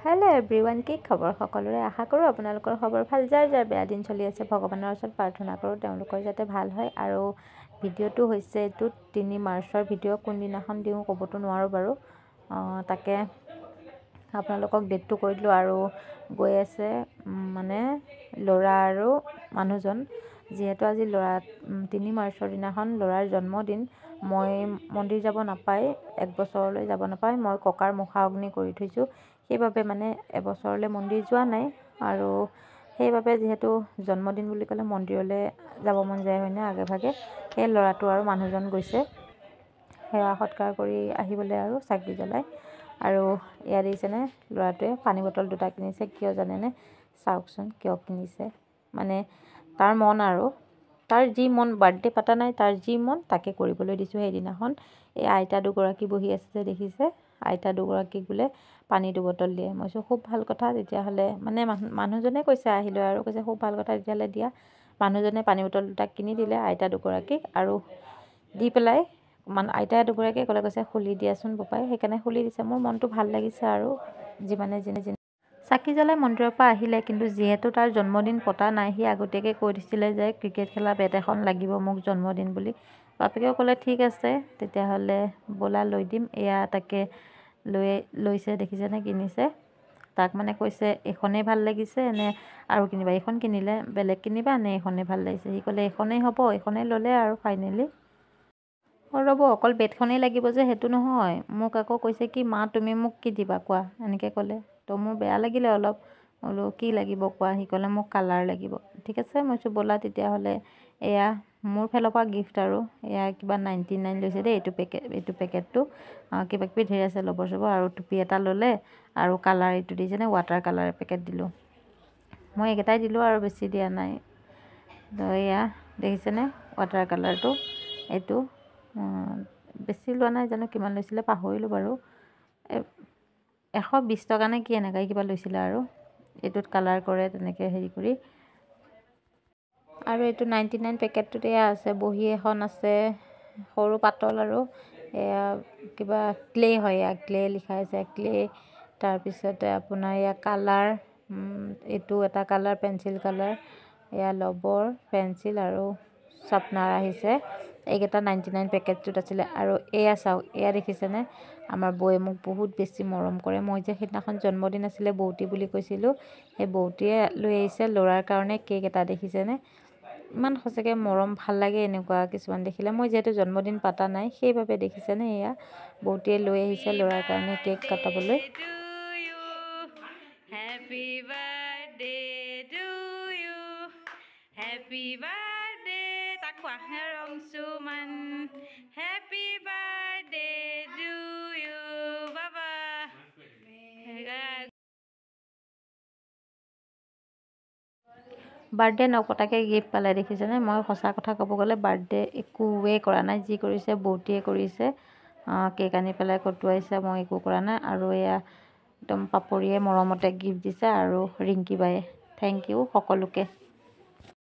Hello' everyone, কি খবৰ সকলোৰে? আশা কৰোঁ আপোনালোকৰ খবৰ ভাল। যাৰ যাৰ বেয়া দিন চলি আছে ভগৱানৰ ওচৰত প্ৰাৰ্থনা কৰোঁ তেওঁলোকৰ যাতে ভাল হয়। আৰু ভিডিঅ'টো হৈছে এইটো 3 মাৰ্চৰ ভিডিঅ'। কোনদিনাখন দিওঁ ক'বতো নোৱাৰোঁ বাৰু, তাকে আপোনালোকক ডেটটো কৈ দিলোঁ। আৰু গৈ আছে মানে ল'ৰা আৰু মানুহজন, যিহেতু আজি 3 মাৰ্চৰ দিনাখন ল'ৰাৰ জন্মদিন। মই মন্দিৰ যাব নাপায়, 1 বছৰলৈ যাব নাপায়। মই ককাৰ মুখা অগ্নি কৰি থৈছোঁ, সেইবাবে মানে এবছৰলৈ মন্দিৰ যোৱা নাই। আৰু সেইবাবে যিহেতু জন্মদিন বুলি ক'লে মন্দিৰলৈ যাব মন যায় হয়নে, আগে ভাগে। সেই ল'ৰাটো আৰু মানুহজন গৈছে সেৱা সৎকাৰ কৰি আহিবলৈ আৰু চাকি জ্বলাই। আৰু এয়া দেখিছেনে, ল'ৰাটোৱে পানী বটল 2টা কিনিছে। কিয় জানেনে? চাওকচোন কিয় কিনিছে। মানে তাৰ মন, আৰু তাৰ যি মন, বাৰ্থডে পাতা নাই, তাৰ যি মন তাকে কৰিবলৈ দিছোঁ সেইদিনাখন। এই আইতা দুগৰাকী বহি আছে যে দেখিছে, আইতা দুগৰাকীক বোলে পানী 2 বটল দিয়ে। মই কৈছোঁ খুব ভাল কথা তেতিয়াহ'লে, মানে মানুহজনে কৈছে আহিলৈ, আৰু কৈছে খুব ভাল কথা তেতিয়াহ'লে দিয়া। মানুহজনে পানী বটল 2টা কিনি দিলে আইতা দুগৰাকীক, আৰু দি পেলাই আইতা দুগৰাকীয়ে ক'লে, কৈছে খুলি দিয়াচোন বোপাই। সেইকাৰণে খুলি দিছে। মোৰ মনটো ভাল লাগিছে। আৰু যিমানে চাকি জ্বলাই মন্দিৰৰ পৰা আহিলে, কিন্তু যিহেতু তাৰ জন্মদিন পতা নাই, সি আগতীয়াকৈ কৈ দিছিলে যে ক্ৰিকেট খেলা বেট এখন লাগিব মোক জন্মদিন বুলি। বাপেকেও ক'লে ঠিক আছে তেতিয়াহ'লে ব'লা লৈ দিম। এয়া তাকে লৈছে দেখিছেনে, কিনিছে। তাক মানে কৈছে এইখনেই ভাল লাগিছে নে আৰু কিনিবা? এইখন কিনিলে বেলেগ কিনিবা নে এইখনেই ভাল লাগিছে? সি ক'লে এইখনেই হ'ব। এইখনেই ল'লে আৰু ফাইনেলি। ৰ'ব, অকল বেটখনেই লাগিব যে সেইটো নহয়, মোক আকৌ কৈছে কি মা তুমি মোক কি দিবা কোৱা, এনেকৈ ক'লে। তো মোৰ বেয়া লাগিলে অলপ। বোলো কি লাগিব কোৱা? সি ক'লে মোক কালাৰ লাগিব। ঠিক আছে, মই কৈছোঁ ব'লা তেতিয়াহ'লে। এয়া মোৰ ফালৰ পৰা গিফ্ট। আৰু এয়া কিবা 99 লৈছে দেই এইটো পেকেটটো। কিবা কিবি ধেৰ আছে, ল'বৰ চবৰ। আৰু টুপি এটা ল'লে, আৰু কালাৰ এইটো দিছেনে, ৱাটাৰ কালাৰ পেকেট দিলোঁ। মই এইকেইটাই দিলোঁ আৰু বেছি দিয়া নাই। তো এয়া দেখিছেনে ৱাটাৰ কালাৰটো, এইটো বেছি লোৱা নাই, জানো কিমান লৈছিলে পাহৰিলোঁ বাৰু। 120 টকা নে কি এনেকৈ কিবা লৈছিলে। আৰু এইটোত কালাৰ কৰে তেনেকৈ হেৰি কৰি। আৰু এইটো 99 পেকেটটোত এয়া আছে বহী এখন আছে, সৰু পাতল। আৰু এয়া কিবা ক্লে হয়, এয়া ক্লে লিখা আছে, ক্লে। তাৰপিছতে আপোনাৰ এয়া কালাৰ, এইটো এটা কালাৰ পেঞ্চিল কালাৰ, এয়া লবৰ পেঞ্চিল আৰু শ্বাৰ্পনাৰ আহিছে। এইকেইটা 99 পেকেটটোত আছিলে। আৰু এয়া চাওক, এয়া দেখিছেনে, আমাৰ বৌয়ে মোক বহুত বেছি মৰম কৰে। মই যে সেইদিনাখন জন্মদিন আছিলে বৌতি বুলি কৈছিলোঁ, সেই বৌতিয়ে লৈ আহিছে ল'ৰাৰ কাৰণে কেক এটা, দেখিছেনে। ইমান সঁচাকৈ মৰম, ভাল লাগে এনেকুৱা কিছুমান দেখিলে। মই যিহেতু জন্মদিন পাতা নাই সেইবাবে দেখিছেনে, এয়া বৌতিয়ে লৈ আহিছে ল'ৰাৰ কাৰণে কেক কাটাবলৈ। Happy birthday to you, happy birthday, তাক কোৱা Rongchuman, happy birthday to you বাবা। বাৰ্থডে নপতাকৈ গিফ্ট পালে দেখিছেনে। মই সঁচা কথা ক'ব গ'লে বাৰ্থডে একোৱেই কৰা নাই, যি কৰিছে বৌতিয়ে কৰিছে। কেক আনি পেলাই কটোৱাইছে, মই একো কৰা নাই। আৰু এয়া একদম পাপৰিয়ে মৰমতে গিফ্ট দিছে, আৰু ৰিংকী বায়ে। থেংক ইউ সকলোকে।